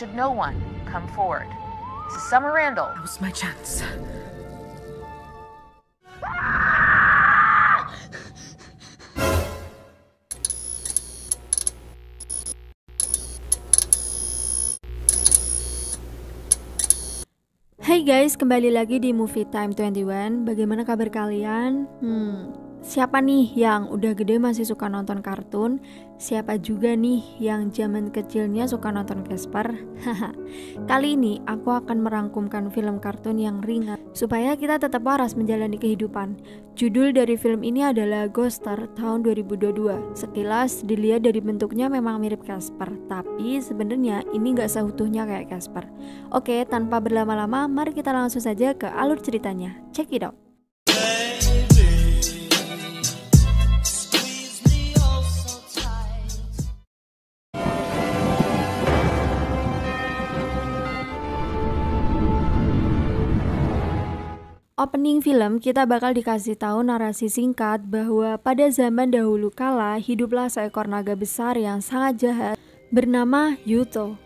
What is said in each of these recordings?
should no one come forward. This is Summer Randall. That was my chance. Hai guys, kembali lagi di Movie Time 21. Bagaimana kabar kalian? Siapa nih yang udah gede masih suka nonton kartun? Siapa juga nih yang zaman kecilnya suka nonton Casper? Kali ini aku akan merangkumkan film kartun yang ringan supaya kita tetap waras menjalani kehidupan. Judul dari film ini adalah Ghoster tahun 2022. Sekilas dilihat dari bentuknya memang mirip Casper, tapi sebenarnya ini gak seutuhnya kayak Casper. Oke, tanpa berlama-lama, mari kita langsung saja ke alur ceritanya. Check it out. Opening film kita bakal dikasih tahu narasi singkat bahwa pada zaman dahulu kala hiduplah seekor naga besar yang sangat jahat bernama Yuto.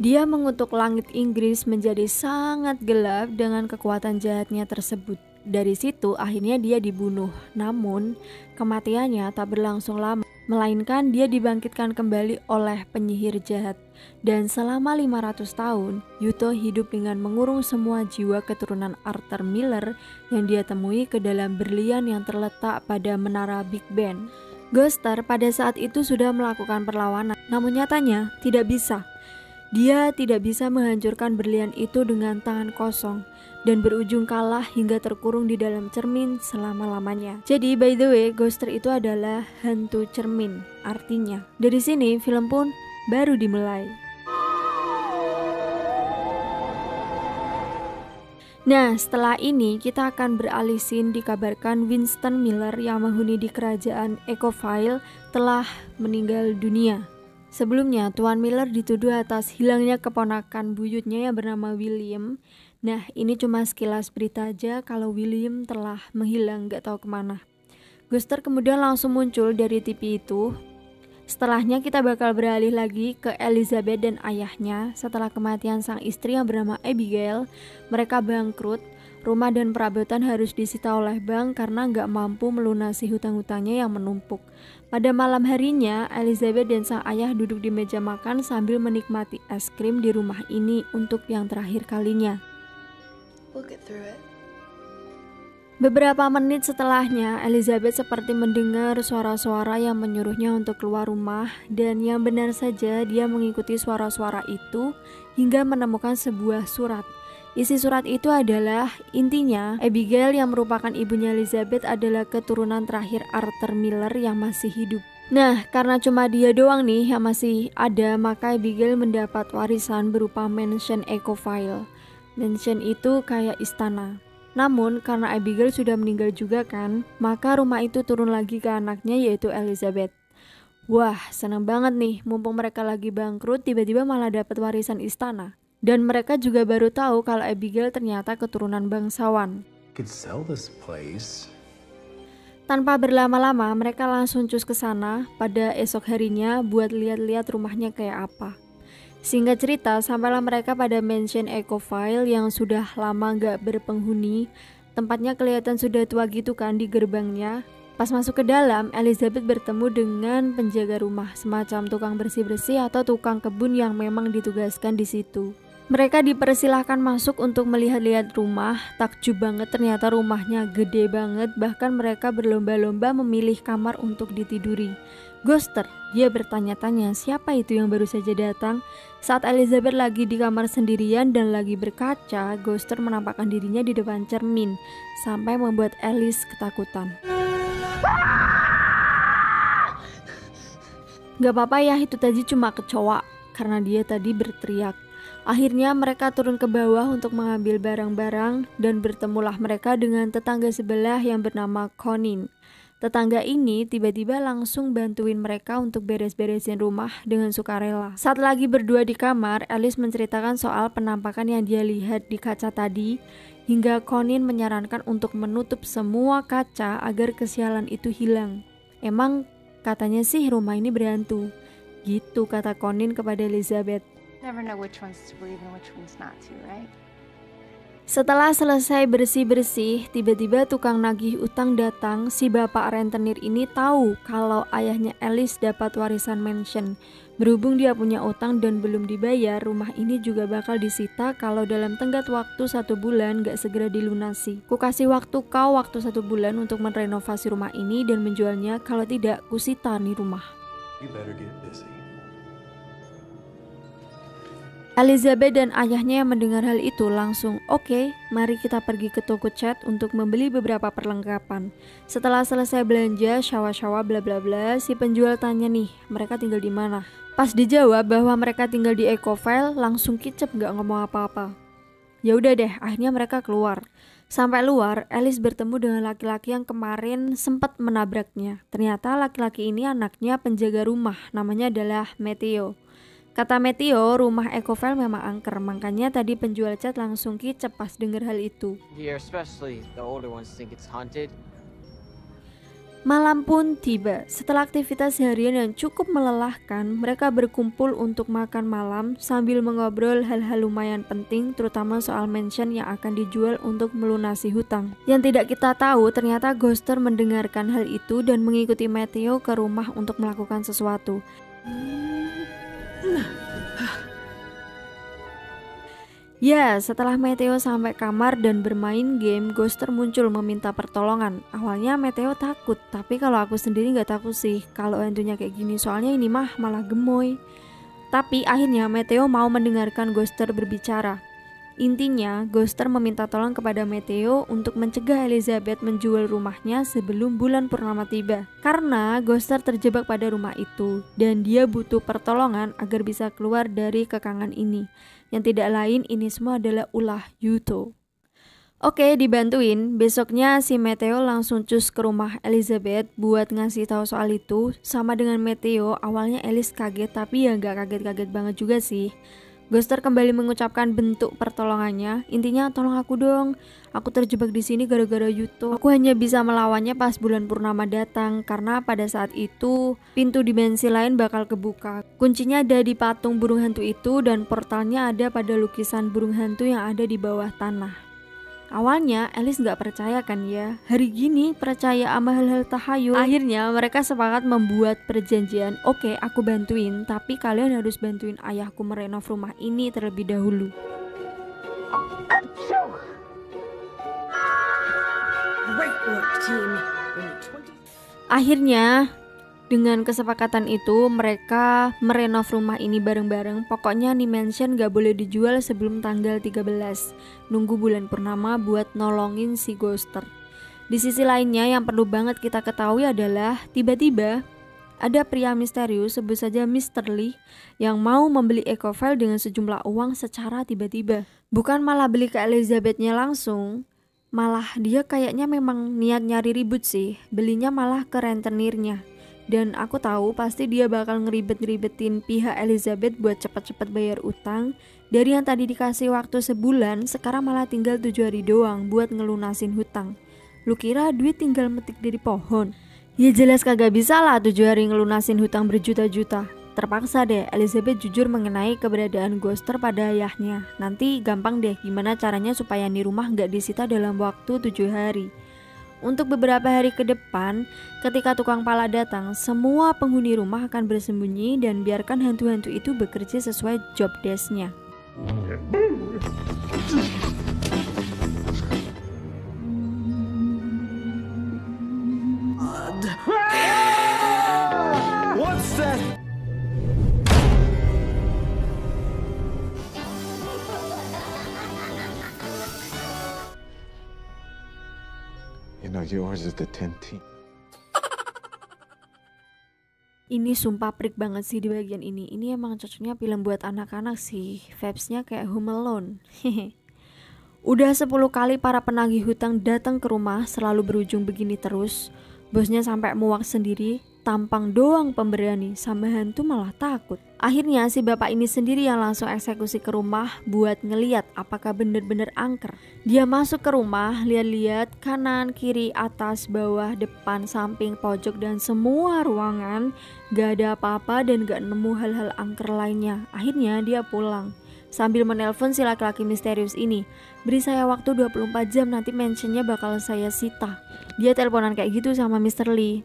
Dia mengutuk langit Inggris menjadi sangat gelap dengan kekuatan jahatnya tersebut. Dari situ akhirnya dia dibunuh. Namun kematiannya tak berlangsung lama, melainkan dia dibangkitkan kembali oleh penyihir jahat. Dan selama 500 tahun, Yuto hidup dengan mengurung semua jiwa keturunan Arthur Miller yang dia temui ke dalam berlian yang terletak pada menara Big Ben. Ghoster pada saat itu sudah melakukan perlawanan, namun nyatanya tidak bisa. Dia tidak bisa menghancurkan berlian itu dengan tangan kosong dan berujung kalah hingga terkurung di dalam cermin selama-lamanya. Jadi by the way, Ghoster itu adalah hantu cermin. Artinya, dari sini film pun baru dimulai. Nah, setelah ini kita akan beralih scene dikabarkan Winston Miller yang menghuni di kerajaan Ecoville telah meninggal dunia. Sebelumnya, Tuan Miller dituduh atas hilangnya keponakan buyutnya yang bernama William. Nah, ini cuma sekilas berita aja kalau William telah menghilang gak tahu kemana. Ghoster kemudian langsung muncul dari TV itu. Setelahnya kita bakal beralih lagi ke Elizabeth dan ayahnya. Setelah kematian sang istri yang bernama Abigail, mereka bangkrut. Rumah dan perabotan harus disita oleh bank karena nggak mampu melunasi hutang-hutangnya yang menumpuk. Pada malam harinya, Elizabeth dan sang ayah duduk di meja makan sambil menikmati es krim di rumah ini untuk yang terakhir kalinya. We'll get through it. Beberapa menit setelahnya, Elizabeth seperti mendengar suara-suara yang menyuruhnya untuk keluar rumah, dan yang benar saja dia mengikuti suara-suara itu hingga menemukan sebuah surat. Isi surat itu adalah, intinya, Abigail yang merupakan ibunya Elizabeth adalah keturunan terakhir Arthur Miller yang masih hidup. Nah, karena cuma dia doang nih yang masih ada, maka Abigail mendapat warisan berupa mansion Ecoville. Mansion itu kayak istana. Namun karena Abigail sudah meninggal juga kan, maka rumah itu turun lagi ke anaknya yaitu Elizabeth. Wah, seneng banget nih, mumpung mereka lagi bangkrut tiba-tiba malah dapat warisan istana. Dan mereka juga baru tahu kalau Abigail ternyata keturunan bangsawan. Tanpa berlama-lama mereka langsung cus ke sana pada esok harinya buat lihat-lihat rumahnya kayak apa. Singkat cerita, sampailah mereka pada mansion Ecoville yang sudah lama gak berpenghuni. Tempatnya kelihatan sudah tua gitu kan di gerbangnya. Pas masuk ke dalam, Elizabeth bertemu dengan penjaga rumah, semacam tukang bersih-bersih atau tukang kebun yang memang ditugaskan di situ. Mereka dipersilahkan masuk untuk melihat-lihat rumah. Takjub banget, ternyata rumahnya gede banget. Bahkan mereka berlomba-lomba memilih kamar untuk ditiduri. Ghoster, dia bertanya-tanya siapa itu yang baru saja datang. Saat Elizabeth lagi di kamar sendirian dan lagi berkaca, Ghoster menampakkan dirinya di depan cermin sampai membuat Alice ketakutan. Gak apa-apa ya, itu tadi cuma kecoa, karena dia tadi berteriak. Akhirnya mereka turun ke bawah untuk mengambil barang-barang dan bertemulah mereka dengan tetangga sebelah yang bernama Conin. Tetangga ini tiba-tiba langsung bantuin mereka untuk beres-beresin rumah dengan sukarela. Saat lagi berdua di kamar, Alice menceritakan soal penampakan yang dia lihat di kaca tadi, hingga Conin menyarankan untuk menutup semua kaca agar kesialan itu hilang. Emang katanya sih rumah ini berhantu, gitu kata Conin kepada Elizabeth. Never know which ones to believe and which ones not to, right? Setelah selesai bersih-bersih, tiba-tiba tukang nagih utang datang. Si bapak rentenir ini tahu kalau ayahnya Alice dapat warisan mansion. Berhubung dia punya utang dan belum dibayar, rumah ini juga bakal disita kalau dalam tenggat waktu 1 bulan gak segera dilunasi. Ku kasih waktu kau waktu 1 bulan untuk merenovasi rumah ini dan menjualnya, kalau tidak kusita nih rumah. You better get busy. Elizabeth dan ayahnya yang mendengar hal itu langsung, "Oke, mari kita pergi ke toko cat untuk membeli beberapa perlengkapan." Setelah selesai belanja, syawa-syawa bla bla bla, si penjual tanya nih, mereka tinggal di mana? Pas dijawab bahwa mereka tinggal di Ecoville, langsung kicep gak ngomong apa-apa. Ya udah deh, akhirnya mereka keluar. Sampai luar, Alice bertemu dengan laki-laki yang kemarin sempat menabraknya. Ternyata laki-laki ini anaknya penjaga rumah, namanya adalah Mateo. Kata Mateo, rumah Ecoville memang angker, makanya tadi penjual cat langsung kicep pas denger hal itu. Here, especially the older ones think it's haunted. Malam pun tiba. Setelah aktivitas harian yang cukup melelahkan, mereka berkumpul untuk makan malam sambil mengobrol hal-hal lumayan penting, terutama soal mansion yang akan dijual untuk melunasi hutang. Yang tidak kita tahu, ternyata Ghoster mendengarkan hal itu dan mengikuti Mateo ke rumah untuk melakukan sesuatu. Ya, setelah Mateo sampai kamar dan bermain game, Ghoster muncul meminta pertolongan. Awalnya Mateo takut, tapi kalau aku sendiri gak takut sih kalau hantunya kayak gini, soalnya ini mah malah gemoy. Tapi akhirnya Mateo mau mendengarkan Ghoster berbicara. Intinya, Ghoster meminta tolong kepada Mateo untuk mencegah Elizabeth menjual rumahnya sebelum bulan purnama tiba. Karena Ghoster terjebak pada rumah itu dan dia butuh pertolongan agar bisa keluar dari kekangan ini. Yang tidak lain, ini semua adalah ulah Yuto. Oke, dibantuin. Besoknya si Mateo langsung cus ke rumah Elizabeth buat ngasih tahu soal itu. Sama dengan Mateo, awalnya Alice kaget, tapi ya gak kaget-kaget banget juga sih. Ghoster kembali mengucapkan bentuk pertolongannya. Intinya, tolong aku dong. Aku terjebak di sini gara-gara Yuto. Aku hanya bisa melawannya pas bulan purnama datang karena pada saat itu pintu dimensi lain bakal kebuka. Kuncinya ada di patung burung hantu itu dan portalnya ada pada lukisan burung hantu yang ada di bawah tanah. Awalnya Alice gak percaya kan ya, hari gini percaya sama hal-hal tahayul. Akhirnya mereka sepakat membuat perjanjian. Oke, aku bantuin, tapi kalian harus bantuin ayahku merenov rumah ini terlebih dahulu. Akhirnya dengan kesepakatan itu mereka merenov rumah ini bareng-bareng. Pokoknya nih mansion gak boleh dijual sebelum tanggal 13. Nunggu bulan purnama buat nolongin si Ghoster. Di sisi lainnya yang perlu banget kita ketahui adalah tiba-tiba ada pria misterius, sebut saja Mr. Lee, yang mau membeli Ecoville dengan sejumlah uang secara tiba-tiba. Bukan malah beli ke Elizabeth-nya langsung, malah dia kayaknya memang niat nyari ribut sih. Belinya malah ke rentenirnya. Dan aku tahu pasti dia bakal ngeribet-ngeribetin pihak Elizabeth buat cepat-cepat bayar utang. Dari yang tadi dikasih waktu sebulan, sekarang malah tinggal 7 hari doang buat ngelunasin hutang. Lu kira duit tinggal metik dari pohon? Ya jelas kagak bisa lah 7 hari ngelunasin hutang berjuta-juta. Terpaksa deh Elizabeth jujur mengenai keberadaan Ghoster pada ayahnya. Nanti gampang deh gimana caranya supaya nih rumah gak disita dalam waktu 7 hari. Untuk beberapa hari ke depan, ketika tukang pala datang, semua penghuni rumah akan bersembunyi dan biarkan hantu-hantu itu bekerja sesuai job desk-nya. What's that? You know, yours is the 10th. Ini sumpah prik banget sih di bagian ini. Ini emang cocoknya film buat anak-anak sih. Vibes-nya kayak Home Alone. Udah 10 kali para penagih hutang datang ke rumah, selalu berujung begini terus. Bosnya sampai muak sendiri. tampang doang pemberani, sama hantu malah takut. Akhirnya si bapak ini sendiri yang langsung eksekusi ke rumah buat ngeliat apakah bener-bener angker. Dia masuk ke rumah, lihat-lihat kanan, kiri, atas, bawah, depan, samping, pojok, dan semua ruangan. Gak ada apa-apa dan gak nemu hal-hal angker lainnya. Akhirnya dia pulang sambil menelpon si laki-laki misterius ini. Beri saya waktu 24 jam, nanti mansionnya bakal saya sita. Dia teleponan kayak gitu sama Mr. Lee.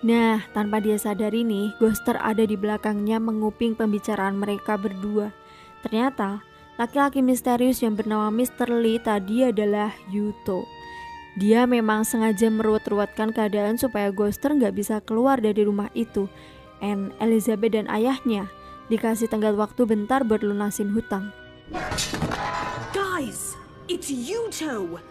Nah, tanpa dia sadari nih, ghoster ada di belakangnya menguping pembicaraan mereka berdua. Ternyata, laki-laki misterius yang bernama Mr. Lee tadi adalah Yuto. Dia memang sengaja meruat-ruatkan keadaan supaya ghoster nggak bisa keluar dari rumah itu. And Elizabeth dan ayahnya dikasih tenggat waktu bentar buat lunasin hutang. Guys, it's Yuto.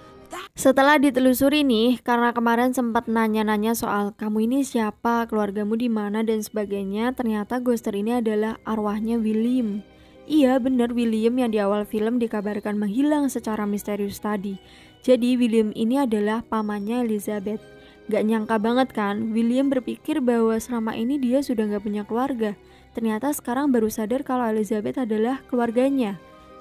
Setelah ditelusuri nih, karena kemarin sempat nanya-nanya soal kamu ini siapa, keluargamu di mana dan sebagainya, ternyata ghoster ini adalah arwahnya William. Iya bener, William yang di awal film dikabarkan menghilang secara misterius tadi. Jadi William ini adalah pamannya Elizabeth. Gak nyangka banget kan, William berpikir bahwa selama ini dia sudah gak punya keluarga. Ternyata sekarang baru sadar kalau Elizabeth adalah keluarganya.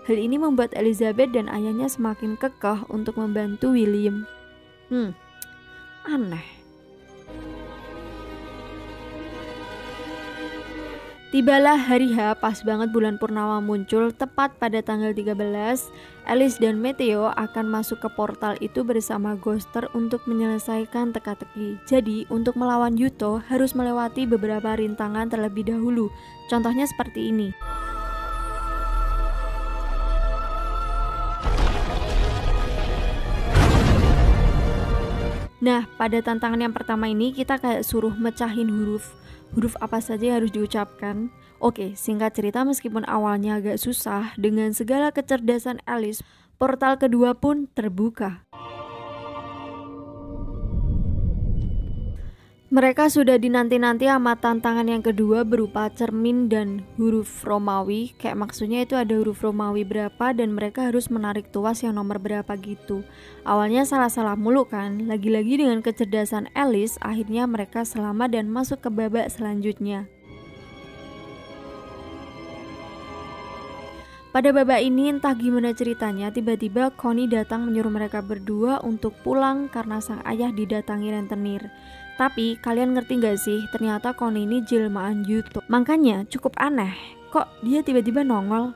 Hal ini membuat Elizabeth dan ayahnya semakin kekeh untuk membantu William. Aneh. Tibalah hari H, pas banget bulan purnama muncul, tepat pada tanggal 13, Alice dan Mateo akan masuk ke portal itu bersama ghoster untuk menyelesaikan teka-teki. Jadi, untuk melawan Yuto harus melewati beberapa rintangan terlebih dahulu. Contohnya seperti ini. Nah, pada tantangan yang pertama ini kita kayak suruh mecahin huruf apa saja yang harus diucapkan. Oke, singkat cerita meskipun awalnya agak susah, dengan segala kecerdasan Alice, portal kedua pun terbuka. Mereka sudah dinanti-nanti sama tantangan yang kedua berupa cermin dan huruf Romawi. Kayak maksudnya itu ada huruf Romawi berapa dan mereka harus menarik tuas yang nomor berapa gitu. Awalnya salah-salah mulu kan. Lagi-lagi dengan kecerdasan Alice, akhirnya mereka selamat dan masuk ke babak selanjutnya. Pada babak ini entah gimana ceritanya, tiba-tiba Connie datang menyuruh mereka berdua untuk pulang karena sang ayah didatangi rentenir. Tapi kalian ngerti gak sih, ternyata Connie ini jelmaan Yuto. Makanya cukup aneh, kok dia tiba-tiba nongol?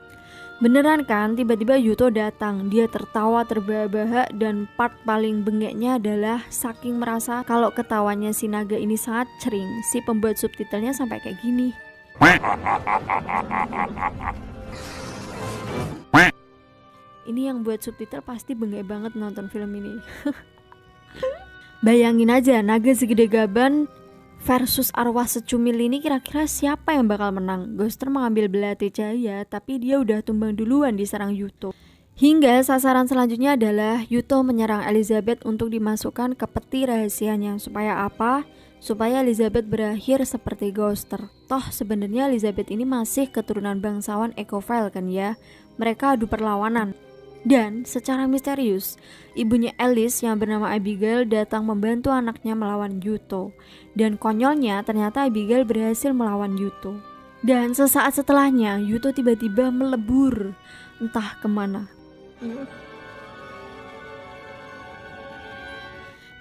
Beneran kan, tiba-tiba Yuto datang. Dia tertawa terbahak-bahak dan part paling bengeknya adalah saking merasa kalau ketawanya si naga ini sangat cering, si pembuat subtitlenya sampai kayak gini. Ini yang buat subtitle pasti bengek banget nonton film ini. Bayangin aja, naga segede gaban versus arwah secumil ini, kira-kira siapa yang bakal menang? Ghoster mengambil belati cahaya, tapi dia udah tumbang duluan diserang Yuto. Hingga sasaran selanjutnya adalah Yuto menyerang Elizabeth untuk dimasukkan ke peti rahasianya. Supaya apa? Supaya Elizabeth berakhir seperti Ghoster. Toh sebenarnya Elizabeth ini masih keturunan bangsawan Ecofile kan ya. Mereka adu perlawanan. Dan secara misterius, ibunya Alice yang bernama Abigail datang membantu anaknya melawan Yuto. Dan konyolnya ternyata Abigail berhasil melawan Yuto. Dan sesaat setelahnya Yuto tiba-tiba melebur entah kemana.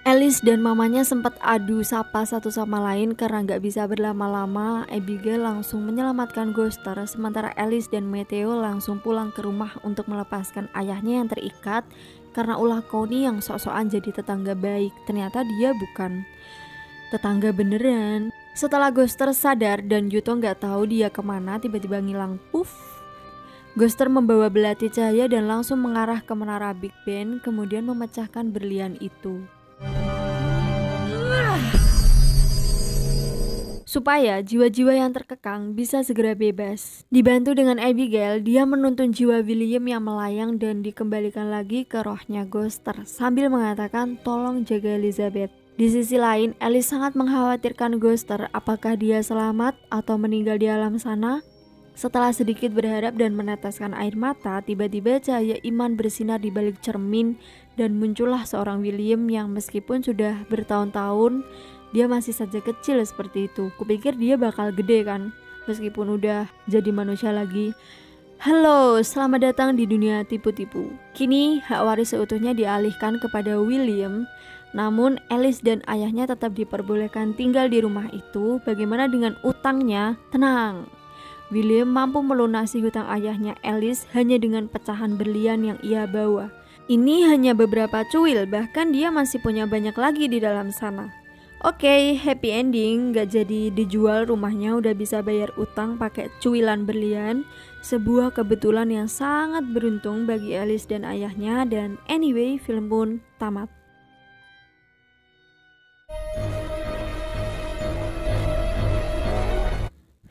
Alice dan mamanya sempat adu sapa satu sama lain karena gak bisa berlama-lama. Abigail langsung menyelamatkan Ghoster, sementara Alice dan Mateo langsung pulang ke rumah untuk melepaskan ayahnya yang terikat karena ulah Connie yang sok-sokan jadi tetangga baik. Ternyata dia bukan tetangga beneran. Setelah Ghoster sadar dan Yuto gak tahu dia kemana, tiba-tiba ngilang puff. Ghoster membawa belati cahaya dan langsung mengarah ke menara Big Ben, kemudian memecahkan berlian itu. Supaya jiwa-jiwa yang terkekang bisa segera bebas. Dibantu dengan Abigail, dia menuntun jiwa William yang melayang dan dikembalikan lagi ke rohnya Ghoster sambil mengatakan tolong jaga Elizabeth. Di sisi lain, Alice sangat mengkhawatirkan Ghoster apakah dia selamat atau meninggal di alam sana. Setelah sedikit berharap dan meneteskan air mata, tiba-tiba cahaya iman bersinar di balik cermin dan muncullah seorang William yang meskipun sudah bertahun-tahun dia masih saja kecil seperti itu. Kupikir dia bakal gede kan, meskipun udah jadi manusia lagi. Halo, selamat datang di dunia tipu-tipu. Kini hak waris seutuhnya dialihkan kepada William. Namun Alice dan ayahnya tetap diperbolehkan tinggal di rumah itu. Bagaimana dengan utangnya? Tenang, William mampu melunasi hutang ayahnya Alice hanya dengan pecahan berlian yang ia bawa. Ini hanya beberapa cuil, bahkan dia masih punya banyak lagi di dalam sana. Oke, happy ending, gak jadi dijual rumahnya, udah bisa bayar utang pakai cuilan berlian. Sebuah kebetulan yang sangat beruntung bagi Alice dan ayahnya. Dan anyway, film pun tamat.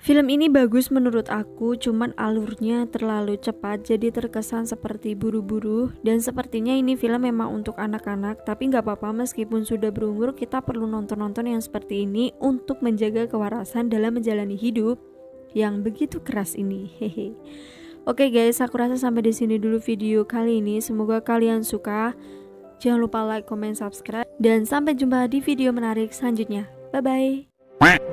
Film ini bagus menurut aku, cuman alurnya terlalu cepat jadi terkesan seperti buru-buru. Dan sepertinya ini film memang untuk anak-anak, tapi gak apa-apa, meskipun sudah berumur kita perlu nonton-nonton yang seperti ini untuk menjaga kewarasan dalam menjalani hidup yang begitu keras ini. Hehe. Oke guys, aku rasa sampai di sini dulu video kali ini. Semoga kalian suka. Jangan lupa like, comment, subscribe, dan sampai jumpa di video menarik selanjutnya. Bye bye.